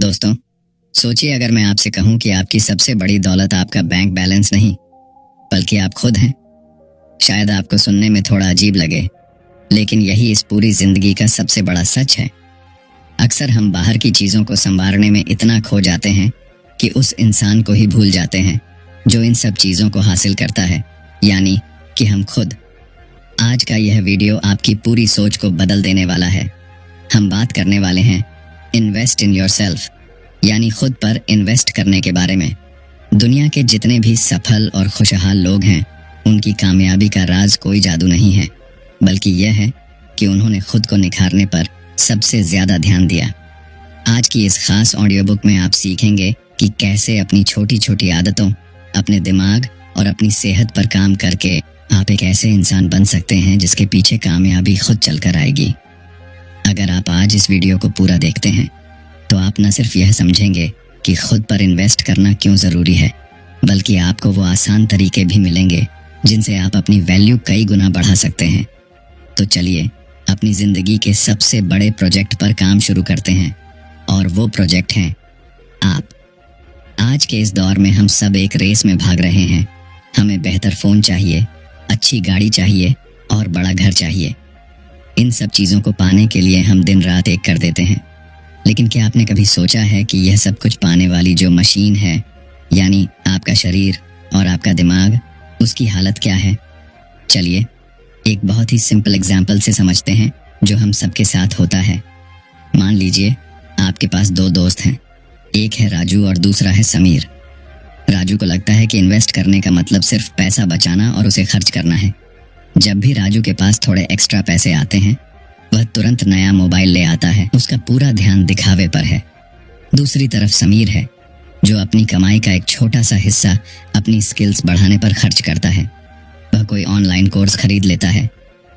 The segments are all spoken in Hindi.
दोस्तों, सोचिए अगर मैं आपसे कहूं कि आपकी सबसे बड़ी दौलत आपका बैंक बैलेंस नहीं बल्कि आप खुद हैं। शायद आपको सुनने में थोड़ा अजीब लगे, लेकिन यही इस पूरी जिंदगी का सबसे बड़ा सच है। अक्सर हम बाहर की चीजों को संवारने में इतना खो जाते हैं कि उस इंसान को ही भूल जाते हैं जो इन सब चीजों को हासिल करता है, यानी कि हम खुद। आज का यह वीडियो आपकी पूरी सोच को बदल देने वाला है। हम बात करने वाले हैं इन्वेस्ट इन योरसेल्फ, यानी खुद पर इन्वेस्ट करने के बारे में। दुनिया के जितने भी सफल और खुशहाल लोग हैं, उनकी कामयाबी का राज कोई जादू नहीं है, बल्कि यह है कि उन्होंने खुद को निखारने पर सबसे ज्यादा ध्यान दिया। आज की इस खास ऑडियो बुक में आप सीखेंगे कि कैसे अपनी छोटी छोटी आदतों, अपने दिमाग और अपनी सेहत पर काम करके आप एक ऐसे इंसान बन सकते हैं जिसके पीछे कामयाबी खुद चलकर आएगी। अगर आप आज इस वीडियो को पूरा देखते हैं तो आप न सिर्फ यह समझेंगे कि खुद पर इन्वेस्ट करना क्यों ज़रूरी है, बल्कि आपको वो आसान तरीके भी मिलेंगे जिनसे आप अपनी वैल्यू कई गुना बढ़ा सकते हैं। तो चलिए अपनी ज़िंदगी के सबसे बड़े प्रोजेक्ट पर काम शुरू करते हैं, और वो प्रोजेक्ट हैं आप। आज के इस दौर में हम सब एक रेस में भाग रहे हैं। हमें बेहतर फ़ोन चाहिए, अच्छी गाड़ी चाहिए और बड़ा घर चाहिए। इन सब चीज़ों को पाने के लिए हम दिन रात एक कर देते हैं। लेकिन क्या आपने कभी सोचा है कि यह सब कुछ पाने वाली जो मशीन है, यानी आपका शरीर और आपका दिमाग, उसकी हालत क्या है? चलिए एक बहुत ही सिंपल एग्जाम्पल से समझते हैं जो हम सबके साथ होता है। मान लीजिए आपके पास दो दोस्त हैं, एक है राजू और दूसरा है समीर। राजू को लगता है कि इन्वेस्ट करने का मतलब सिर्फ पैसा बचाना और उसे खर्च करना है। जब भी राजू के पास थोड़े एक्स्ट्रा पैसे आते हैं, वह तुरंत नया मोबाइल ले आता है। उसका पूरा ध्यान दिखावे पर है। दूसरी तरफ समीर है जो अपनी कमाई का एक छोटा सा हिस्सा अपनी स्किल्स बढ़ाने पर खर्च करता है। वह कोई ऑनलाइन कोर्स खरीद लेता है,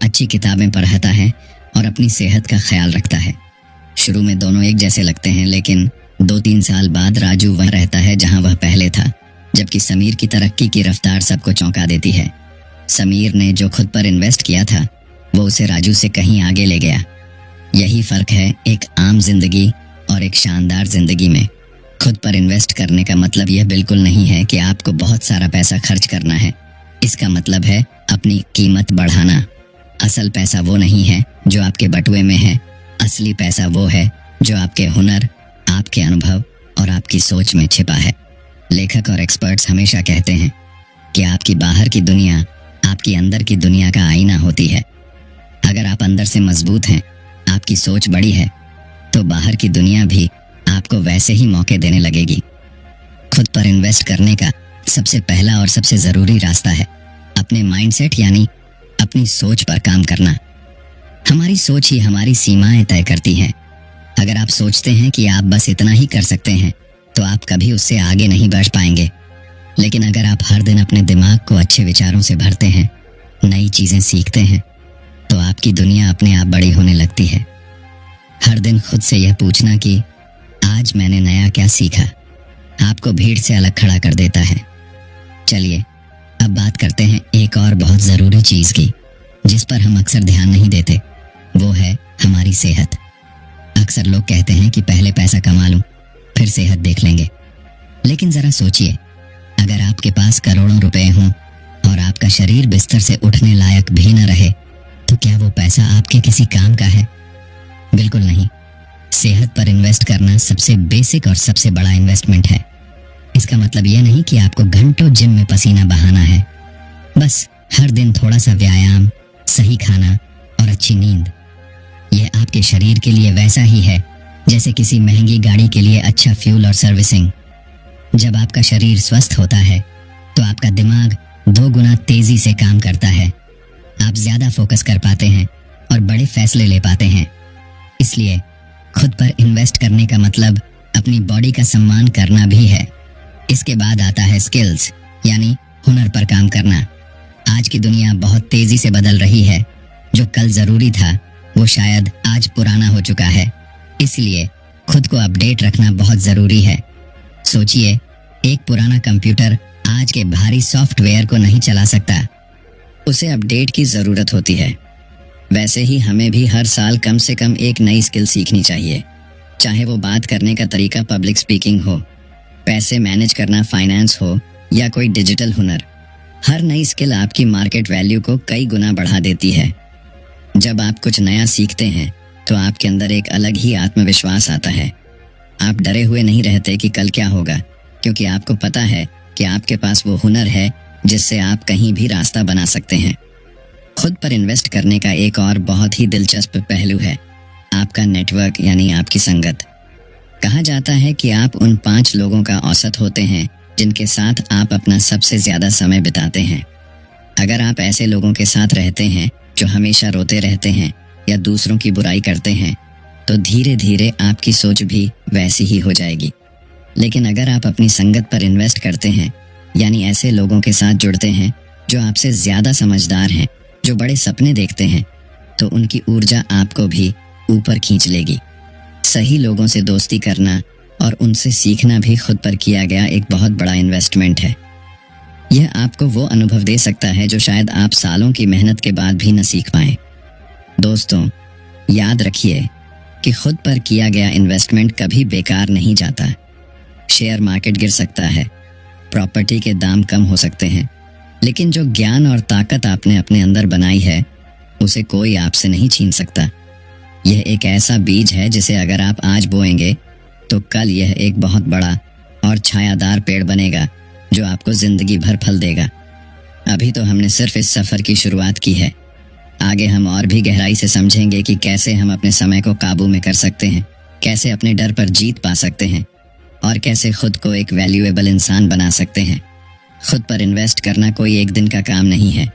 अच्छी किताबें पढ़ता है और अपनी सेहत का ख्याल रखता है। शुरू में दोनों एक जैसे लगते हैं, लेकिन 2-3 साल बाद राजू वह रहता है जहां वह पहले था, जबकि समीर की तरक्की की रफ्तार सबको चौंका देती है। समीर ने जो खुद पर इन्वेस्ट किया था, वो उसे राजू से कहीं आगे ले गया। यही फर्क है एक आम जिंदगी और एक शानदार जिंदगी में। खुद पर इन्वेस्ट करने का मतलब यह बिल्कुल नहीं है कि आपको बहुत सारा पैसा खर्च करना है। इसका मतलब है अपनी कीमत बढ़ाना। असल पैसा वो नहीं है जो आपके बटुए में है। असली पैसा वो है जो आपके हुनर, आपके अनुभव और आपकी सोच में छिपा है। लेखक और एक्सपर्ट्स हमेशा कहते हैं कि आपकी बाहर की दुनिया आपकी अंदर की दुनिया का आईना होती है। अगर आप अंदर से मजबूत हैं, आपकी सोच बड़ी है, तो बाहर की दुनिया भी आपको वैसे ही मौके देने लगेगी। खुद पर इन्वेस्ट करने का सबसे पहला और सबसे ज़रूरी रास्ता है अपने माइंडसेट, यानी अपनी सोच पर काम करना। हमारी सोच ही हमारी सीमाएं तय करती हैं। अगर आप सोचते हैं कि आप बस इतना ही कर सकते हैं, तो आप कभी उससे आगे नहीं बढ़ पाएंगे। लेकिन अगर आप हर दिन अपने दिमाग को अच्छे विचारों से भरते हैं, नई चीज़ें सीखते हैं, तो आपकी दुनिया अपने आप बड़ी होने लगती है। हर दिन खुद से यह पूछना कि आज मैंने नया क्या सीखा, आपको भीड़ से अलग खड़ा कर देता है। चलिए अब बात करते हैं एक और बहुत ज़रूरी चीज़ की, जिस पर हम अक्सर ध्यान नहीं देते। वो है हमारी सेहत। अक्सर लोग कहते हैं कि पहले पैसा कमा लूं, फिर सेहत देख लेंगे। लेकिन ज़रा सोचिए, अगर आपके पास करोड़ों रुपए हों और आपका शरीर बिस्तर से उठने लायक भी न रहे, तो क्या वो पैसा आपके किसी काम का है? बिल्कुल नहीं। सेहत पर इन्वेस्ट करना सबसे बेसिक और सबसे बड़ा इन्वेस्टमेंट है। इसका मतलब यह नहीं कि आपको घंटों जिम में पसीना बहाना है। बस हर दिन थोड़ा सा व्यायाम, सही खाना और अच्छी नींद। यह आपके शरीर के लिए वैसा ही है जैसे किसी महंगी गाड़ी के लिए अच्छा फ्यूल और सर्विसिंग। जब आपका शरीर स्वस्थ होता है, तो आपका दिमाग 2 गुना तेजी से काम करता है। आप ज्यादा फोकस कर पाते हैं और बड़े फैसले ले पाते हैं। इसलिए खुद पर इन्वेस्ट करने का मतलब अपनी बॉडी का सम्मान करना भी है। इसके बाद आता है स्किल्स, यानी हुनर पर काम करना। आज की दुनिया बहुत तेजी से बदल रही है। जो कल जरूरी था, वो शायद आज पुराना हो चुका है। इसलिए खुद को अपडेट रखना बहुत जरूरी है। सोचिए, एक पुराना कंप्यूटर आज के भारी सॉफ्टवेयर को नहीं चला सकता। उसे अपडेट की ज़रूरत होती है। वैसे ही हमें भी हर साल कम से कम एक नई स्किल सीखनी चाहिए। चाहे वो बात करने का तरीका पब्लिक स्पीकिंग हो, पैसे मैनेज करना फाइनेंस हो या कोई डिजिटल हुनर। हर नई स्किल आपकी मार्केट वैल्यू को कई गुना बढ़ा देती है। जब आप कुछ नया सीखते हैं तो आपके अंदर एक अलग ही आत्मविश्वास आता है। आप डरे हुए नहीं रहते कि कल क्या होगा, क्योंकि आपको पता है कि आपके पास वो हुनर है जिससे आप कहीं भी रास्ता बना सकते हैं। खुद पर इन्वेस्ट करने का एक और बहुत ही दिलचस्प पहलू है आपका नेटवर्क, यानी आपकी संगत। कहा जाता है कि आप उन 5 लोगों का औसत होते हैं जिनके साथ आप अपना सबसे ज्यादा समय बिताते हैं। अगर आप ऐसे लोगों के साथ रहते हैं जो हमेशा रोते रहते हैं या दूसरों की बुराई करते हैं, तो धीरे धीरे आपकी सोच भी वैसी ही हो जाएगी। लेकिन अगर आप अपनी संगत पर इन्वेस्ट करते हैं, यानी ऐसे लोगों के साथ जुड़ते हैं जो आपसे ज्यादा समझदार हैं, जो बड़े सपने देखते हैं, तो उनकी ऊर्जा आपको भी ऊपर खींच लेगी। सही लोगों से दोस्ती करना और उनसे सीखना भी खुद पर किया गया एक बहुत बड़ा इन्वेस्टमेंट है। यह आपको वो अनुभव दे सकता है जो शायद आप सालों की मेहनत के बाद भी न सीख पाएं। दोस्तों, याद रखिए कि खुद पर किया गया इन्वेस्टमेंट कभी बेकार नहीं जाता। शेयर मार्केट गिर सकता है, प्रॉपर्टी के दाम कम हो सकते हैं, लेकिन जो ज्ञान और ताकत आपने अपने अंदर बनाई है उसे कोई आपसे नहीं छीन सकता। यह एक ऐसा बीज है जिसे अगर आप आज बोएंगे तो कल यह एक बहुत बड़ा और छायादार पेड़ बनेगा जो आपको जिंदगी भर फल देगा। अभी तो हमने सिर्फ इस सफर की शुरुआत की है। आगे हम और भी गहराई से समझेंगे कि कैसे हम अपने समय को काबू में कर सकते हैं, कैसे अपने डर पर जीत पा सकते हैं और कैसे खुद को एक वैल्यूएबल इंसान बना सकते हैं। खुद पर इन्वेस्ट करना कोई एक दिन का काम नहीं है,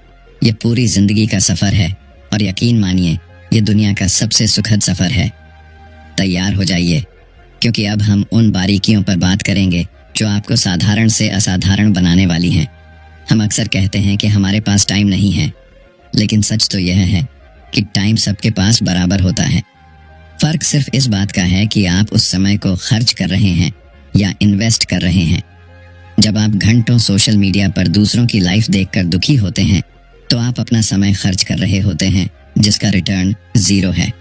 ये पूरी जिंदगी का सफर है और यकीन मानिए ये दुनिया का सबसे सुखद सफर है। तैयार हो जाइए, क्योंकि अब हम उन बारीकियों पर बात करेंगे जो आपको साधारण से असाधारण बनाने वाली हैं। हम अक्सर कहते हैं कि हमारे पास टाइम नहीं है, लेकिन सच तो यह है कि टाइम सबके पास बराबर होता है। फर्क सिर्फ इस बात का है कि आप उस समय को खर्च कर रहे हैं या इन्वेस्ट कर रहे हैं। जब आप घंटों सोशल मीडिया पर दूसरों की लाइफ देखकर दुखी होते हैं तो आप अपना समय खर्च कर रहे होते हैं जिसका रिटर्न 0 है।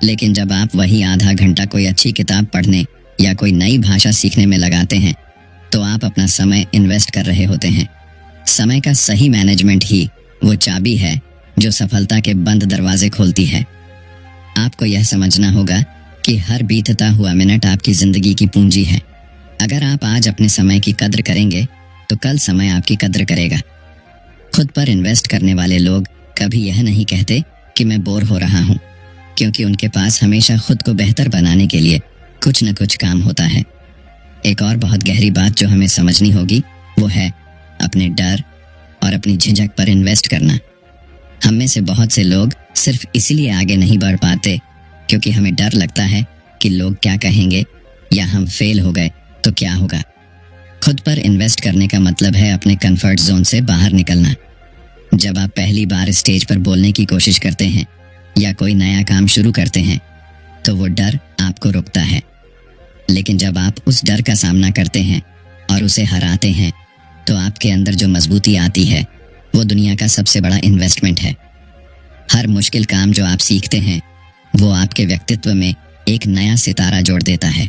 लेकिन जब आप वही आधा घंटा कोई अच्छी किताब पढ़ने या कोई नई भाषा सीखने में लगाते हैं तो आप अपना समय इन्वेस्ट कर रहे होते हैं। समय का सही मैनेजमेंट ही वो चाबी है जो सफलता के बंद दरवाजे खोलती है। आपको यह समझना होगा कि हर बीतता हुआ मिनट आपकी जिंदगी की पूंजी है। अगर आप आज अपने समय की कद्र करेंगे तो कल समय आपकी कद्र करेगा। खुद पर इन्वेस्ट करने वाले लोग कभी यह नहीं कहते कि मैं बोर हो रहा हूं, क्योंकि उनके पास हमेशा खुद को बेहतर बनाने के लिए कुछ न कुछ काम होता है। एक और बहुत गहरी बात जो हमें समझनी होगी वो है अपने डर और अपनी झिझक पर इन्वेस्ट करना। हम में से बहुत से लोग सिर्फ इसलिए आगे नहीं बढ़ पाते क्योंकि हमें डर लगता है कि लोग क्या कहेंगे या हम फेल हो गए तो क्या होगा। खुद पर इन्वेस्ट करने का मतलब है अपने कंफर्ट जोन से बाहर निकलना। जब आप पहली बार स्टेज पर बोलने की कोशिश करते हैं या कोई नया काम शुरू करते हैं तो वो डर आपको रोकता है, लेकिन जब आप उस डर का सामना करते हैं और उसे हराते हैं तो आपके अंदर जो मजबूती आती है वो दुनिया का सबसे बड़ा इन्वेस्टमेंट है। हर मुश्किल काम जो आप सीखते हैं वो आपके व्यक्तित्व में एक नया सितारा जोड़ देता है।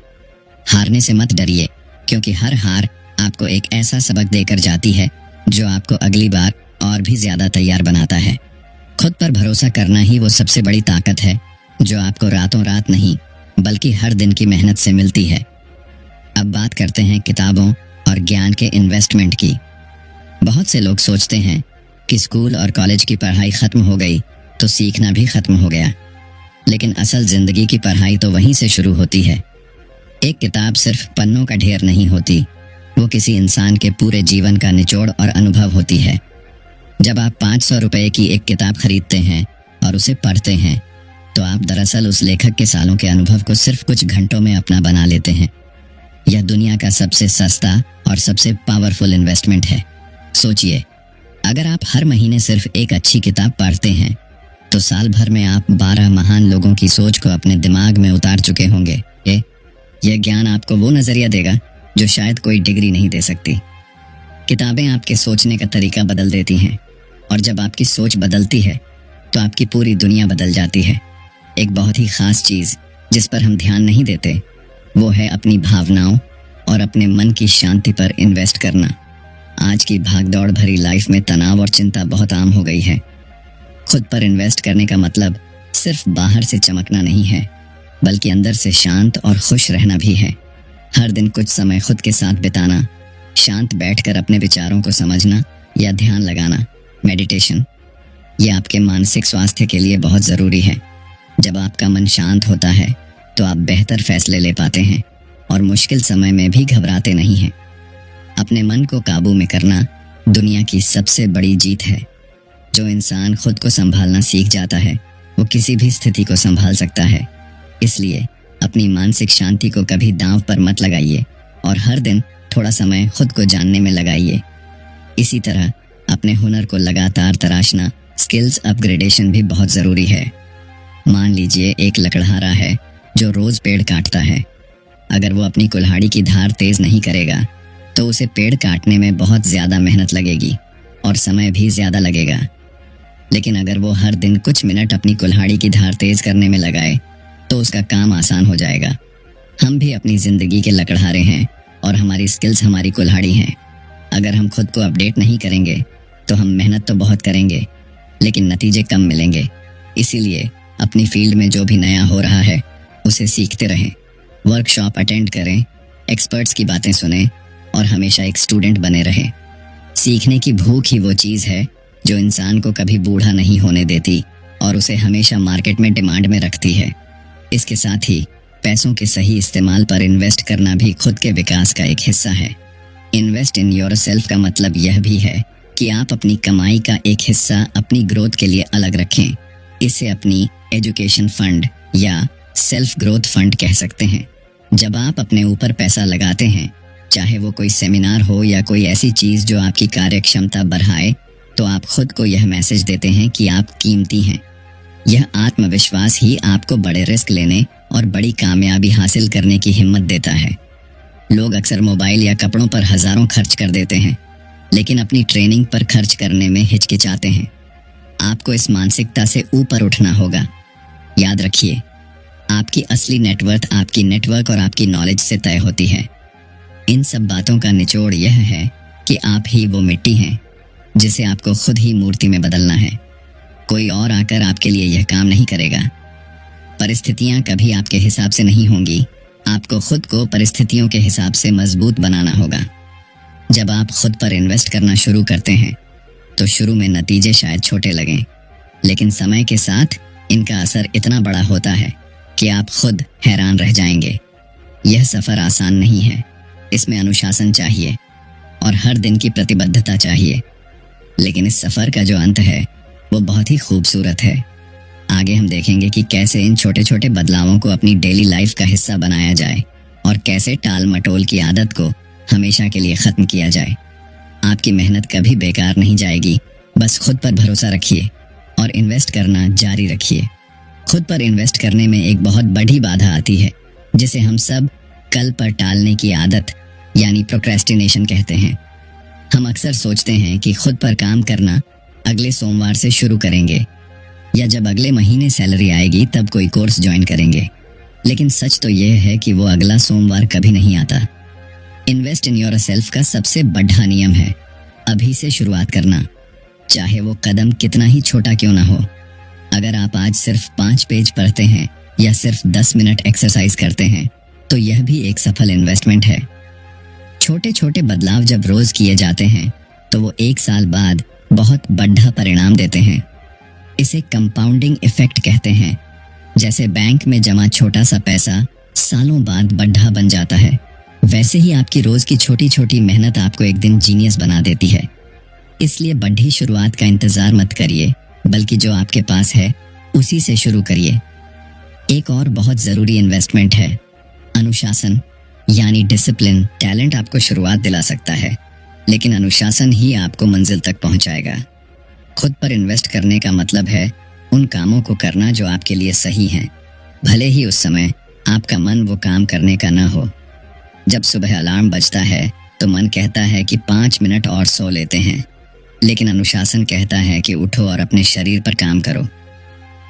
हारने से मत डरिए, क्योंकि हर हार आपको एक ऐसा सबक देकर जाती है जो आपको अगली बार और भी ज्यादा तैयार बनाता है। खुद पर भरोसा करना ही वो सबसे बड़ी ताकत है जो आपको रातों रात नहीं बल्कि हर दिन की मेहनत से मिलती है। अब बात करते हैं किताबों और ज्ञान के इन्वेस्टमेंट की। बहुत से लोग सोचते हैं कि स्कूल और कॉलेज की पढ़ाई खत्म हो गई तो सीखना भी खत्म हो गया, लेकिन असल जिंदगी की पढ़ाई तो वहीं से शुरू होती है। एक किताब सिर्फ पन्नों का ढेर नहीं होती, वो किसी इंसान के पूरे जीवन का निचोड़ और अनुभव होती है। जब आप 500 रुपए की एक किताब खरीदते हैं और उसे पढ़ते हैं तो आप दरअसल उस लेखक के सालों के अनुभव को सिर्फ कुछ घंटों में अपना बना लेते हैं। यह दुनिया का सबसे सस्ता और सबसे पावरफुल इन्वेस्टमेंट है। सोचिए, अगर आप हर महीने सिर्फ एक अच्छी किताब पढ़ते हैं तो साल भर में आप 12 महान लोगों की सोच को अपने दिमाग में उतार चुके होंगे। यह ज्ञान आपको वो नजरिया देगा जो शायद कोई डिग्री नहीं दे सकती। किताबें आपके सोचने का तरीका बदल देती हैं, और जब आपकी सोच बदलती है तो आपकी पूरी दुनिया बदल जाती है। एक बहुत ही खास चीज जिस पर हम ध्यान नहीं देते वो है अपनी भावनाओं और अपने मन की शांति पर इन्वेस्ट करना। आज की भागदौड़ भरी लाइफ में तनाव और चिंता बहुत आम हो गई है। खुद पर इन्वेस्ट करने का मतलब सिर्फ बाहर से चमकना नहीं है, बल्कि अंदर से शांत और खुश रहना भी है। हर दिन कुछ समय खुद के साथ बिताना, शांत बैठकर अपने विचारों को समझना या ध्यान लगाना, मेडिटेशन, ये आपके मानसिक स्वास्थ्य के लिए बहुत ज़रूरी है। जब आपका मन शांत होता है तो आप बेहतर फैसले ले पाते हैं और मुश्किल समय में भी घबराते नहीं हैं। अपने मन को काबू में करना दुनिया की सबसे बड़ी जीत है। जो इंसान खुद को संभालना सीख जाता है वो किसी भी स्थिति को संभाल सकता है। इसलिए अपनी मानसिक शांति को कभी दांव पर मत लगाइए और हर दिन थोड़ा समय खुद को जानने में लगाइए। इसी तरह अपने हुनर को लगातार तराशना, स्किल्स अपग्रेडेशन भी बहुत ज़रूरी है। मान लीजिए एक लकड़हारा है जो रोज़ पेड़ काटता है। अगर वो अपनी कुल्हाड़ी की धार तेज़ नहीं करेगा तो उसे पेड़ काटने में बहुत ज़्यादा मेहनत लगेगी और समय भी ज़्यादा लगेगा। लेकिन अगर वो हर दिन कुछ मिनट अपनी कुल्हाड़ी की धार तेज़ करने में लगाए तो उसका काम आसान हो जाएगा। हम भी अपनी ज़िंदगी के लकड़हारे हैं और हमारी स्किल्स हमारी कुल्हाड़ी हैं। अगर हम खुद को अपडेट नहीं करेंगे तो हम मेहनत तो बहुत करेंगे लेकिन नतीजे कम मिलेंगे। इसीलिए अपनी फील्ड में जो भी नया हो रहा है उसे सीखते रहें, वर्कशॉप अटेंड करें, एक्सपर्ट्स की बातें सुनें और हमेशा एक स्टूडेंट बने रहें। सीखने की भूख ही वो चीज़ है जो इंसान को कभी बूढ़ा नहीं होने देती और उसे हमेशा मार्केट में डिमांड में रखती है। इसके साथ ही पैसों के सही इस्तेमाल पर इन्वेस्ट करना भी खुद के विकास का एक हिस्सा है। इन्वेस्ट इन योरसेल्फ का मतलब यह भी है कि आप अपनी कमाई का एक हिस्सा अपनी ग्रोथ के लिए अलग रखें। इसे अपनी एजुकेशन फंड या सेल्फ ग्रोथ फंड कह सकते हैं। जब आप अपने ऊपर पैसा लगाते हैं, चाहे वो कोई सेमिनार हो या कोई ऐसी चीज़ जो आपकी कार्यक्षमता बढ़ाए, तो आप खुद को यह मैसेज देते हैं कि आप कीमती हैं। यह आत्मविश्वास ही आपको बड़े रिस्क लेने और बड़ी कामयाबी हासिल करने की हिम्मत देता है। लोग अक्सर मोबाइल या कपड़ों पर हज़ारों खर्च कर देते हैं, लेकिन अपनी ट्रेनिंग पर खर्च करने में हिचकिचाते हैं। आपको इस मानसिकता से ऊपर उठना होगा। याद रखिए, आपकी असली नेटवर्थ आपकी नेटवर्क और आपकी नॉलेज से तय होती है। इन सब बातों का निचोड़ यह है कि आप ही वो मिट्टी हैं जिसे आपको खुद ही मूर्ति में बदलना है। कोई और आकर आपके लिए यह काम नहीं करेगा। परिस्थितियां कभी आपके हिसाब से नहीं होंगी। आपको खुद को परिस्थितियों के हिसाब से मजबूत बनाना होगा। जब आप खुद पर इन्वेस्ट करना शुरू करते हैं तो शुरू में नतीजे शायद छोटे लगें, लेकिन समय के साथ इनका असर इतना बड़ा होता है कि आप खुद हैरान रह जाएंगे। यह सफ़र आसान नहीं है। इसमें अनुशासन चाहिए और हर दिन की प्रतिबद्धता चाहिए, लेकिन इस सफ़र का जो अंत है वो बहुत ही खूबसूरत है। आगे हम देखेंगे कि कैसे इन छोटे छोटे बदलावों को अपनी डेली लाइफ का हिस्सा बनाया जाए और कैसे टाल मटोल की आदत को हमेशा के लिए ख़त्म किया जाए। आपकी मेहनत कभी बेकार नहीं जाएगी। बस खुद पर भरोसा रखिए और इन्वेस्ट करना जारी रखिए। खुद पर इन्वेस्ट करने में एक बहुत बड़ी बाधा आती है जिसे हम सब कल पर टालने की आदत यानी प्रोक्रेस्टिनेशन कहते हैं। हम अक्सर सोचते हैं कि खुद पर काम करना अगले सोमवार से शुरू करेंगे या जब अगले महीने सैलरी आएगी तब कोई कोर्स ज्वाइन करेंगे, लेकिन सच तो यह है कि वो अगला सोमवार कभी नहीं आता। इन्वेस्ट इन योरसेल्फ का सबसे बड़ा नियम है अभी से शुरुआत करना, चाहे वो कदम कितना ही छोटा क्यों ना हो। अगर आप आज सिर्फ 5 पेज पढ़ते हैं या सिर्फ 10 मिनट एक्सरसाइज करते हैं तो यह भी एक सफल इन्वेस्टमेंट है। छोटे छोटे बदलाव जब रोज किए जाते हैं तो वो 1 साल बाद बहुत बड़ा परिणाम देते हैं। इसे कंपाउंडिंग इफेक्ट कहते हैं। जैसे बैंक में जमा छोटा सा पैसा सालों बाद बड़ा बन जाता है, वैसे ही आपकी रोज की छोटी छोटी मेहनत आपको एक दिन जीनियस बना देती है। इसलिए बड़ी शुरुआत का इंतजार मत करिए, बल्कि जो आपके पास है उसी से शुरू करिए। एक और बहुत ज़रूरी इन्वेस्टमेंट है अनुशासन यानी डिसिप्लिन। टैलेंट आपको शुरुआत दिला सकता है, लेकिन अनुशासन ही आपको मंजिल तक पहुंचाएगा। खुद पर इन्वेस्ट करने का मतलब है उन कामों को करना जो आपके लिए सही हैं, भले ही उस समय आपका मन वो काम करने का ना हो। जब सुबह अलार्म बजता है तो मन कहता है कि 5 मिनट और सो लेते हैं, लेकिन अनुशासन कहता है कि उठो और अपने शरीर पर काम करो।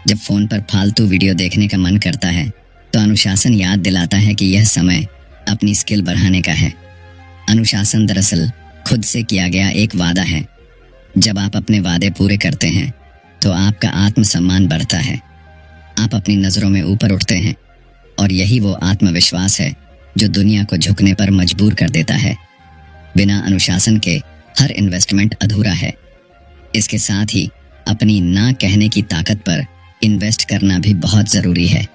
जब फ़ोन पर फालतू वीडियो देखने का मन करता है तो अनुशासन याद दिलाता है कि यह समय अपनी स्किल बढ़ाने का है। अनुशासन दरअसल खुद से किया गया एक वादा है। जब आप अपने वादे पूरे करते हैं तो आपका आत्मसम्मान बढ़ता है, आप अपनी नज़रों में ऊपर उठते हैं, और यही वो आत्मविश्वास है जो दुनिया को झुकने पर मजबूर कर देता है। बिना अनुशासन के हर इन्वेस्टमेंट अधूरा है। इसके साथ ही अपनी ना कहने की ताकत पर इन्वेस्ट करना भी बहुत ज़रूरी है।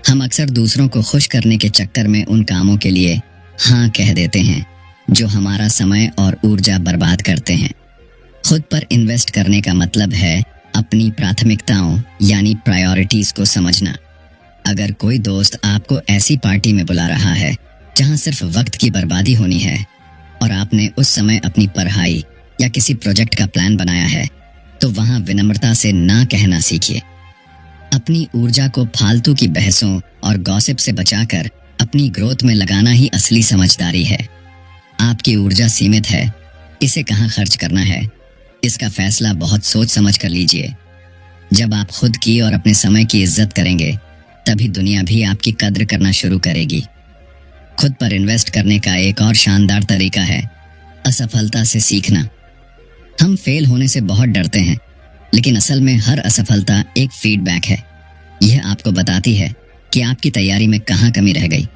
हम अक्सर दूसरों को खुश करने के चक्कर में उन कामों के लिए हाँ कह देते हैं जो हमारा समय और ऊर्जा बर्बाद करते हैं। खुद पर इन्वेस्ट करने का मतलब है अपनी प्राथमिकताओं यानी प्रायोरिटीज को समझना। अगर कोई दोस्त आपको ऐसी पार्टी में बुला रहा है जहां सिर्फ वक्त की बर्बादी होनी है और आपने उस समय अपनी पढ़ाई या किसी प्रोजेक्ट का प्लान बनाया है, तो वहां विनम्रता से ना कहना सीखिए। अपनी ऊर्जा को फालतू की बहसों और गॉसिप से बचाकर अपनी ग्रोथ में लगाना ही असली समझदारी है। आपकी ऊर्जा सीमित है, इसे कहाँ खर्च करना है, इसका फैसला बहुत सोच समझ कर लीजिए। जब आप खुद की और अपने समय की इज्जत करेंगे, तभी दुनिया भी आपकी कद्र करना शुरू करेगी। खुद पर इन्वेस्ट करने का एक और शानदार तरीका है असफलता से सीखना। हम फेल होने से बहुत डरते हैं, लेकिन असल में हर असफलता एक फीडबैक है। यह आपको बताती है कि आपकी तैयारी में कहाँ कमी रह गई।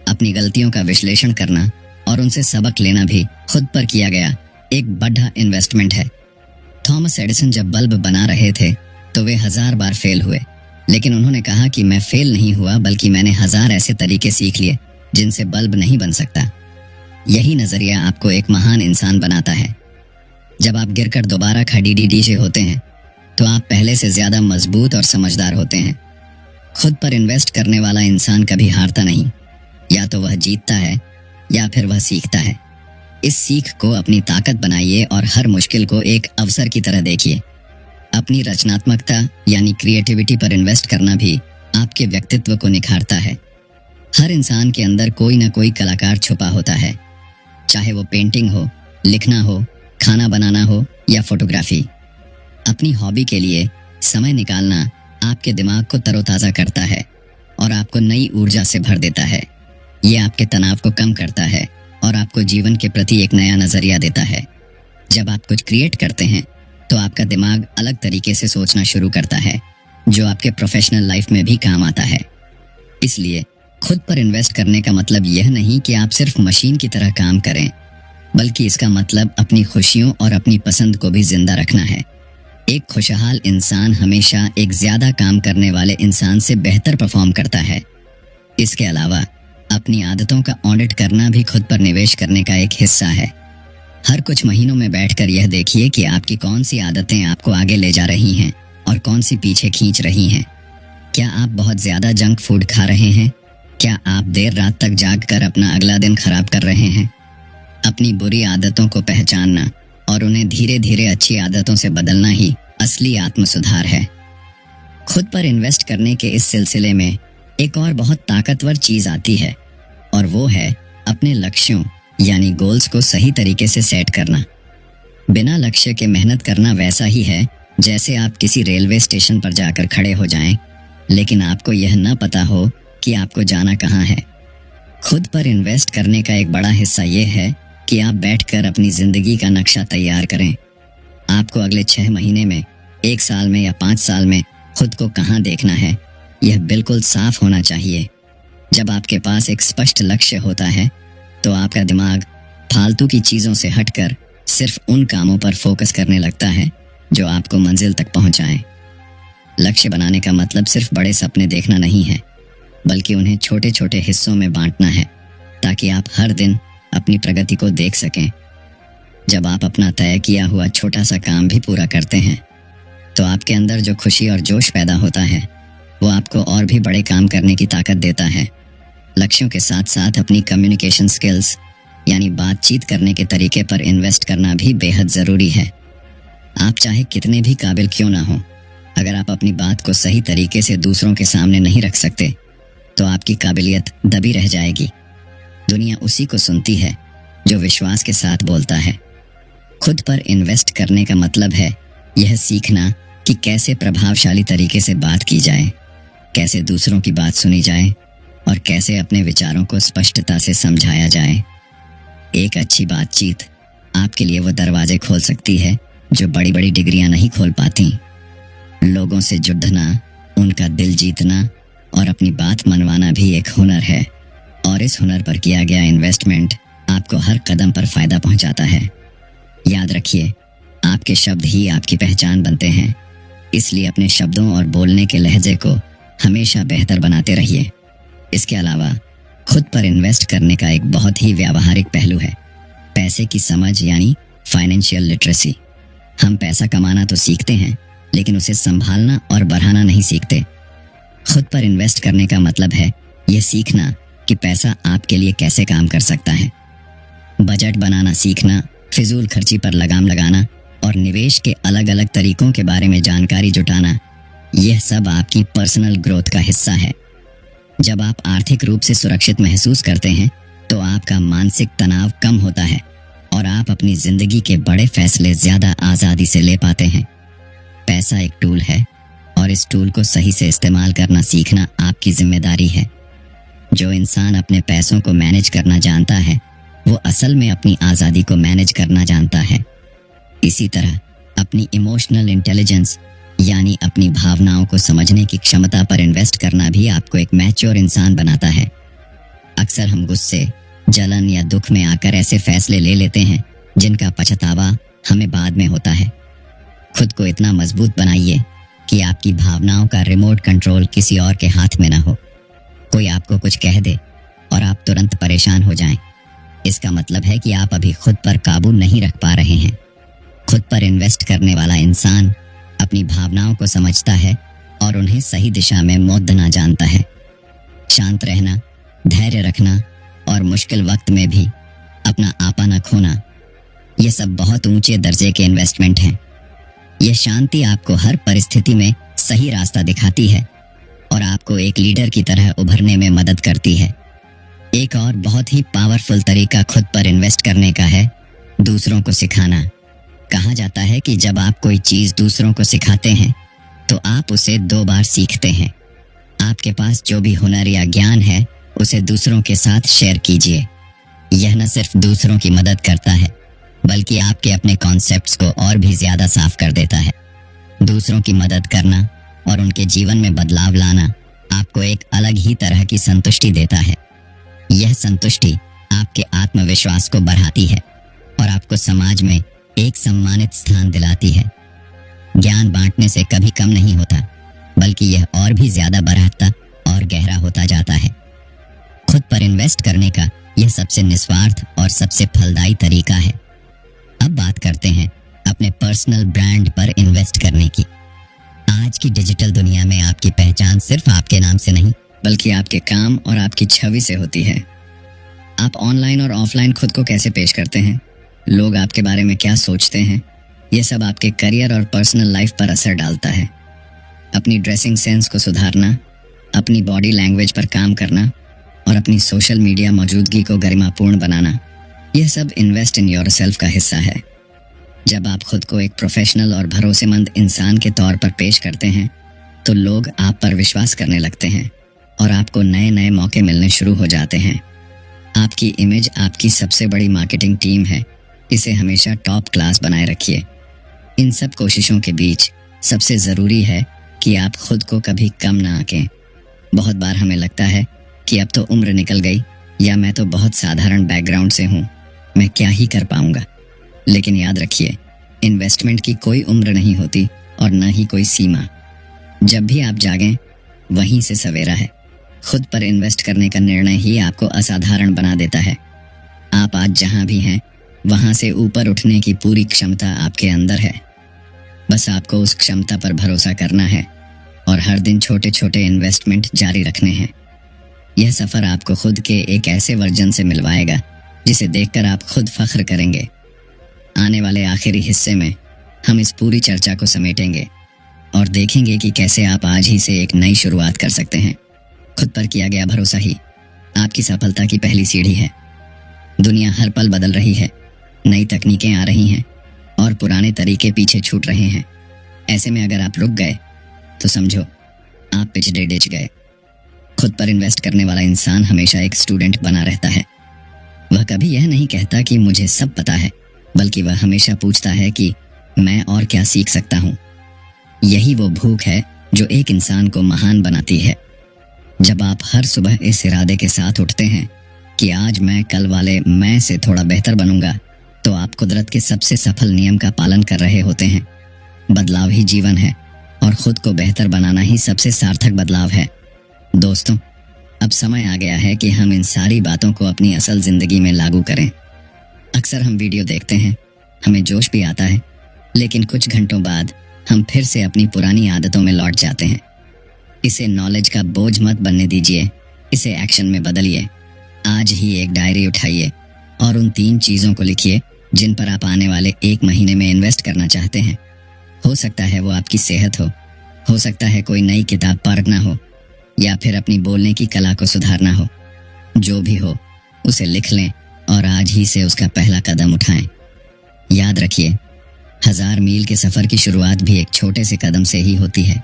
अपनी गलतियों का विश्लेषण करना और उनसे सबक लेना भी खुद पर किया गया एक बड़ा इन्वेस्टमेंट है। थॉमस एडिसन जब बल्ब बना रहे थे तो वे 1000 बार फेल हुए, लेकिन उन्होंने कहा कि मैं फेल नहीं हुआ, बल्कि मैंने 1000 ऐसे तरीके सीख लिए जिनसे बल्ब नहीं बन सकता। यही नजरिया आपको एक महान इंसान बनाता है। जब आप गिरकर दोबारा खड़ी से होते हैं तो आप पहले से ज्यादा मजबूत और समझदार होते हैं। खुद पर इन्वेस्ट करने वाला इंसान कभी हारता नहीं। या तो वह जीतता है या फिर वह सीखता है। इस सीख को अपनी ताकत बनाइए और हर मुश्किल को एक अवसर की तरह देखिए। अपनी रचनात्मकता यानी क्रिएटिविटी पर इन्वेस्ट करना भी आपके व्यक्तित्व को निखारता है। हर इंसान के अंदर कोई ना कोई कलाकार छुपा होता है, चाहे वो पेंटिंग हो, लिखना हो, खाना बनाना हो या फोटोग्राफी। अपनी हॉबी के लिए समय निकालना आपके दिमाग को तरोताज़ा करता है और आपको नई ऊर्जा से भर देता है। ये आपके तनाव को कम करता है और आपको जीवन के प्रति एक नया नज़रिया देता है। जब आप कुछ क्रिएट करते हैं तो आपका दिमाग अलग तरीके से सोचना शुरू करता है, जो आपके प्रोफेशनल लाइफ में भी काम आता है। इसलिए खुद पर इन्वेस्ट करने का मतलब यह नहीं कि आप सिर्फ मशीन की तरह काम करें, बल्कि इसका मतलब अपनी खुशियों और अपनी पसंद को भी जिंदा रखना है। एक खुशहाल इंसान हमेशा एक ज्यादा काम करने वाले इंसान से बेहतर परफॉर्म करता है। इसके अलावा अपनी आदतों का ऑडिट करना भी खुद पर निवेश करने का एक हिस्सा है। हर कुछ महीनों में बैठकर यह देखिए कि आपकी कौन सी आदतें आपको आगे ले जा रही हैं और कौन सी पीछे खींच रही हैं। क्या आप बहुत ज्यादा जंक फूड खा रहे हैं? क्या आप देर रात तक जागकर अपना अगला दिन खराब कर रहे हैं? अपनी बुरी आदतों को पहचानना और उन्हें धीरे धीरे अच्छी आदतों से बदलना ही असली आत्म सुधार है। खुद पर इन्वेस्ट करने के इस सिलसिले में एक और बहुत ताकतवर चीज आती है, और वो है अपने लक्ष्यों यानी गोल्स को सही तरीके से सेट करना। बिना लक्ष्य के मेहनत करना वैसा ही है जैसे आप किसी रेलवे स्टेशन पर जाकर खड़े हो जाएं, लेकिन आपको यह न पता हो कि आपको जाना कहाँ है। खुद पर इन्वेस्ट करने का एक बड़ा हिस्सा ये है कि आप बैठकर अपनी जिंदगी का नक्शा तैयार करें। आपको अगले 6 महीने में, 1 साल में या 5 साल में खुद को कहाँ देखना है, यह बिल्कुल साफ होना चाहिए। जब आपके पास एक स्पष्ट लक्ष्य होता है तो आपका दिमाग फालतू की चीज़ों से हटकर सिर्फ उन कामों पर फोकस करने लगता है जो आपको मंजिल तक पहुंचाएं। लक्ष्य बनाने का मतलब सिर्फ बड़े सपने देखना नहीं है, बल्कि उन्हें छोटे छोटे हिस्सों में बांटना है ताकि आप हर दिन अपनी प्रगति को देख सकें। जब आप अपना तय किया हुआ छोटा सा काम भी पूरा करते हैं तो आपके अंदर जो खुशी और जोश पैदा होता है वो आपको और भी बड़े काम करने की ताकत देता है। लक्ष्यों के साथ साथ अपनी कम्युनिकेशन स्किल्स यानी बातचीत करने के तरीके पर इन्वेस्ट करना भी बेहद ज़रूरी है। आप चाहे कितने भी काबिल क्यों ना हो, अगर आप अपनी बात को सही तरीके से दूसरों के सामने नहीं रख सकते तो आपकी काबिलियत दबी रह जाएगी। दुनिया उसी को सुनती है जो विश्वास के साथ बोलता है। खुद पर इन्वेस्ट करने का मतलब है यह सीखना कि कैसे प्रभावशाली तरीके से बात की जाए, कैसे दूसरों की बात सुनी जाए और कैसे अपने विचारों को स्पष्टता से समझाया जाए। एक अच्छी बातचीत आपके लिए वो दरवाजे खोल सकती है जो बड़ी बड़ी डिग्रियां नहीं खोल पाती। लोगों से जुड़ना, उनका दिल जीतना और अपनी बात मनवाना भी एक हुनर है, और इस हुनर पर किया गया इन्वेस्टमेंट आपको हर कदम पर फायदा पहुंचाता है। याद रखिए, आपके शब्द ही आपकी पहचान बनते हैं, इसलिए अपने शब्दों और बोलने के लहजे को हमेशा बेहतर बनाते रहिए। इसके अलावा खुद पर इन्वेस्ट करने का एक बहुत ही व्यावहारिक पहलू है पैसे की समझ, यानी फाइनेंशियल लिटरेसी। हम पैसा कमाना तो सीखते हैं, लेकिन उसे संभालना और बढ़ाना नहीं सीखते। खुद पर इन्वेस्ट करने का मतलब है यह सीखना कि पैसा आपके लिए कैसे काम कर सकता है। बजट बनाना सीखना, फिजूल खर्ची पर लगाम लगाना और निवेश के अलग अलग तरीकों के बारे में जानकारी जुटाना, यह सब आपकी पर्सनल ग्रोथ का हिस्सा है। जब आप आर्थिक रूप से सुरक्षित महसूस करते हैं तो आपका मानसिक तनाव कम होता है और आप अपनी जिंदगी के बड़े फैसले ज्यादा आजादी से ले पाते हैं। पैसा एक टूल है और इस टूल को सही से इस्तेमाल करना सीखना आपकी जिम्मेदारी है। जो इंसान अपने पैसों को मैनेज करना जानता है वो असल में अपनी आज़ादी को मैनेज करना जानता है। इसी तरह अपनी इमोशनल इंटेलिजेंस, यानी अपनी भावनाओं को समझने की क्षमता पर इन्वेस्ट करना भी आपको एक मैच्योर इंसान बनाता है। अक्सर हम गुस्से, जलन या दुख में आकर ऐसे फैसले ले लेते हैं जिनका पछतावा हमें बाद में होता है। खुद को इतना मजबूत बनाइए कि आपकी भावनाओं का रिमोट कंट्रोल किसी और के हाथ में ना हो। कोई आपको कुछ कह दे और आप तुरंत परेशान हो जाएं, इसका मतलब है कि आप अभी खुद पर काबू नहीं रख पा रहे हैं। खुद पर इन्वेस्ट करने वाला इंसान अपनी भावनाओं को समझता है और उन्हें सही दिशा में मोड़ना जानता है। शांत रहना, धैर्य रखना और मुश्किल वक्त में भी अपना आपा न खोना, ये सब बहुत ऊंचे दर्जे के इन्वेस्टमेंट हैं। यह शांति आपको हर परिस्थिति में सही रास्ता दिखाती है और आपको एक लीडर की तरह उभरने में मदद करती है। एक और बहुत ही पावरफुल तरीका खुद पर इन्वेस्ट करने का है दूसरों को सिखाना। कहा जाता है कि जब आप कोई चीज दूसरों को सिखाते हैं तो आप उसे 2 बार सीखते हैं। आपके पास जो भी हुनर या ज्ञान है उसे दूसरों के साथ शेयर कीजिए। यह न सिर्फ दूसरों की मदद करता है बल्कि आपके अपने कॉन्सेप्ट्स को और भी ज्यादा साफ कर देता है। दूसरों की मदद करना और उनके जीवन में बदलाव लाना आपको एक अलग ही तरह की संतुष्टि देता है। यह संतुष्टि आपके आत्मविश्वास को बढ़ाती है और आपको समाज में एक सम्मानित स्थान दिलाती है। ज्ञान बांटने से कभी कम नहीं होता, बल्कि यह और भी ज्यादा बढ़ता और गहरा होता जाता है। खुद पर इन्वेस्ट करने का यह सबसे निस्वार्थ और सबसे फलदायी तरीका है। अब बात करते हैं अपने पर्सनल ब्रांड पर इन्वेस्ट करने की। आज की डिजिटल दुनिया में आपकी पहचान सिर्फ आपके नाम से नहीं बल्कि आपके काम और आपकी छवि से होती है। आप ऑनलाइन और ऑफलाइन खुद को कैसे पेश करते हैं, लोग आपके बारे में क्या सोचते हैं, यह सब आपके करियर और पर्सनल लाइफ पर असर डालता है। अपनी ड्रेसिंग सेंस को सुधारना, अपनी बॉडी लैंग्वेज पर काम करना और अपनी सोशल मीडिया मौजूदगी को गरिमापूर्ण बनाना, यह सब इन्वेस्ट इन योरसेल्फ का हिस्सा है। जब आप खुद को एक प्रोफेशनल और भरोसेमंद इंसान के तौर पर पेश करते हैं तो लोग आप पर विश्वास करने लगते हैं और आपको नए नए मौके मिलने शुरू हो जाते हैं। आपकी इमेज आपकी सबसे बड़ी मार्केटिंग टीम है, इसे हमेशा टॉप क्लास बनाए रखिए। इन सब कोशिशों के बीच सबसे ज़रूरी है कि आप खुद को कभी कम ना आंकें। बहुत बार हमें लगता है कि अब तो उम्र निकल गई या मैं तो बहुत साधारण बैकग्राउंड से हूँ, मैं क्या ही कर पाऊंगा। लेकिन याद रखिए, इन्वेस्टमेंट की कोई उम्र नहीं होती और न ही कोई सीमा। जब भी आप जागें वहीं से सवेरा है। खुद पर इन्वेस्ट करने का निर्णय ही आपको असाधारण बना देता है। आप आज जहां भी हैं वहां से ऊपर उठने की पूरी क्षमता आपके अंदर है। बस आपको उस क्षमता पर भरोसा करना है और हर दिन छोटे छोटे इन्वेस्टमेंट जारी रखने हैं। यह सफर आपको खुद के एक ऐसे वर्जन से मिलवाएगा जिसे देखकर आप खुद फख्र करेंगे। आने वाले आखिरी हिस्से में हम इस पूरी चर्चा को समेटेंगे और देखेंगे कि कैसे आप आज ही से एक नई शुरुआत कर सकते हैं। खुद पर किया गया भरोसा ही आपकी सफलता की पहली सीढ़ी है। दुनिया हर पल बदल रही है, नई तकनीकें आ रही हैं और पुराने तरीके पीछे छूट रहे हैं। ऐसे में अगर आप रुक गए तो समझो आप पिछड़े डिच गए। खुद पर इन्वेस्ट करने वाला इंसान हमेशा एक स्टूडेंट बना रहता है। वह कभी यह नहीं कहता कि मुझे सब पता है, बल्कि वह हमेशा पूछता है कि मैं और क्या सीख सकता हूँ। यही वो भूख है जो एक इंसान को महान बनाती है। जब आप हर सुबह इस इरादे के साथ उठते हैं कि आज मैं कल वाले मैं से थोड़ा बेहतर बनूंगा, तो आप कुदरत के सबसे सफल नियम का पालन कर रहे होते हैं। बदलाव ही जीवन है और खुद को बेहतर बनाना ही सबसे सार्थक बदलाव है। दोस्तों, अब समय आ गया है कि हम इन सारी बातों को अपनी असल जिंदगी में लागू करें। अक्सर हम वीडियो देखते हैं, हमें जोश भी आता है, लेकिन कुछ घंटों बाद हम फिर से अपनी पुरानी आदतों में लौट जाते हैं। इसे नॉलेज का बोझ मत बनने दीजिए, इसे एक्शन में बदलिए। आज ही एक डायरी उठाइए और उन 3 चीज़ों को लिखिए जिन पर आप आने वाले 1 महीने में इन्वेस्ट करना चाहते हैं। हो सकता है वो आपकी सेहत हो सकता है कोई नई किताब पढ़ना हो, या फिर अपनी बोलने की कला को सुधारना हो। जो भी हो, उसे लिख लें और आज ही से उसका पहला कदम उठाएं। याद रखिए, 1000 मील के सफ़र की शुरुआत भी एक छोटे से कदम से ही होती है।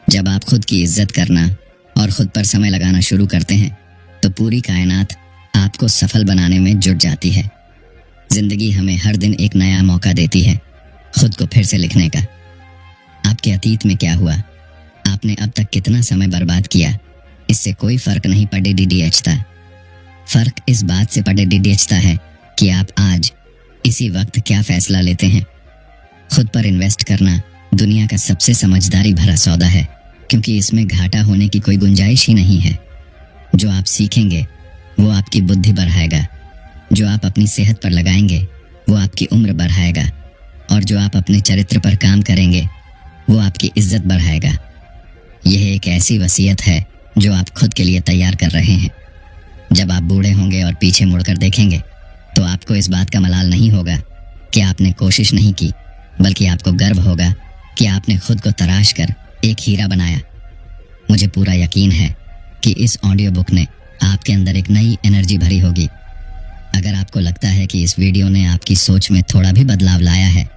जब आप खुद की इज्जत करना और खुद पर समय लगाना शुरू करते हैं, तो पूरी कायनात आपको सफल बनाने में जुट जाती है। जिंदगी हमें हर दिन एक नया मौका देती है खुद को फिर से लिखने का। आपके अतीत में क्या हुआ, आपने अब तक कितना समय बर्बाद किया, इससे कोई फर्क नहीं पड़ता। फर्क इस बात से पड़ता है कि आप आज इसी वक्त क्या फैसला लेते हैं। खुद पर इन्वेस्ट करना दुनिया का सबसे समझदारी भरा सौदा है, क्योंकि इसमें घाटा होने की कोई गुंजाइश ही नहीं है। जो आप सीखेंगे वो आपकी बुद्धि बढ़ाएगा, जो आप अपनी सेहत पर लगाएंगे वो आपकी उम्र बढ़ाएगा, और जो आप अपने चरित्र पर काम करेंगे वो आपकी इज्जत बढ़ाएगा। यह एक ऐसी वसीयत है जो आप खुद के लिए तैयार कर रहे हैं। जब आप बूढ़े होंगे और पीछे मुड़कर देखेंगे, तो आपको इस बात का मलाल नहीं होगा कि आपने कोशिश नहीं की, बल्कि आपको गर्व होगा कि आपने खुद को तराश कर एक हीरा बनाया। मुझे पूरा यकीन है कि इस ऑडियो बुक ने आपके अंदर एक नई एनर्जी भरी होगी। अगर आपको लगता है कि इस वीडियो ने आपकी सोच में थोड़ा भी बदलाव लाया है,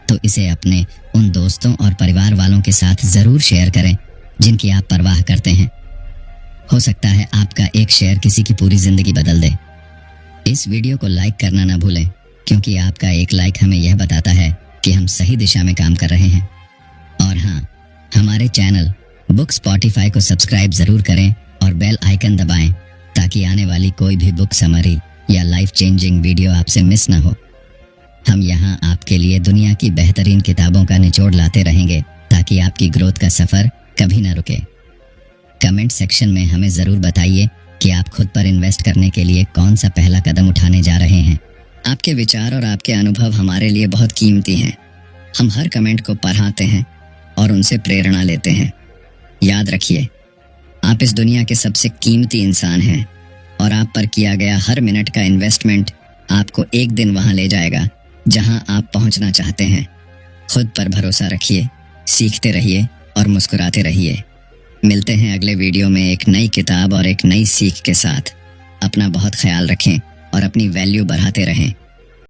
तो इसे अपने उन दोस्तों और परिवार वालों के साथ ज़रूर शेयर करें जिनकी आप परवाह करते हैं। हो सकता है आपका एक शेयर किसी की पूरी ज़िंदगी बदल दे। इस वीडियो को लाइक करना ना भूलें, क्योंकि आपका एक लाइक हमें यह बताता है कि हम सही दिशा में काम कर रहे हैं। और हाँ, हमारे चैनल बुक स्पॉटिफाई को सब्सक्राइब ज़रूर करें और बेल आइकन दबाएं, ताकि आने वाली कोई भी बुक समरी या लाइफ चेंजिंग वीडियो आपसे मिस ना हो। हम यहाँ आपके लिए दुनिया की बेहतरीन किताबों का निचोड़ लाते रहेंगे, ताकि आपकी ग्रोथ का सफ़र कभी ना रुके। कमेंट सेक्शन में हमें ज़रूर बताइए कि आप खुद पर इन्वेस्ट करने के लिए कौन सा पहला कदम उठाने जा रहे हैं। आपके विचार और आपके अनुभव हमारे लिए बहुत कीमती हैं। हम हर कमेंट को पढ़ाते हैं और उनसे प्रेरणा लेते हैं। याद रखिए, आप इस दुनिया के सबसे कीमती इंसान हैं, और आप पर किया गया हर मिनट का इन्वेस्टमेंट आपको एक दिन वहां ले जाएगा जहां आप पहुंचना चाहते हैं। खुद पर भरोसा रखिए, सीखते रहिए और मुस्कुराते रहिए। मिलते हैं अगले वीडियो में एक नई किताब और एक नई सीख के साथ। अपना बहुत ख्याल रखें और अपनी वैल्यू बढ़ाते रहें।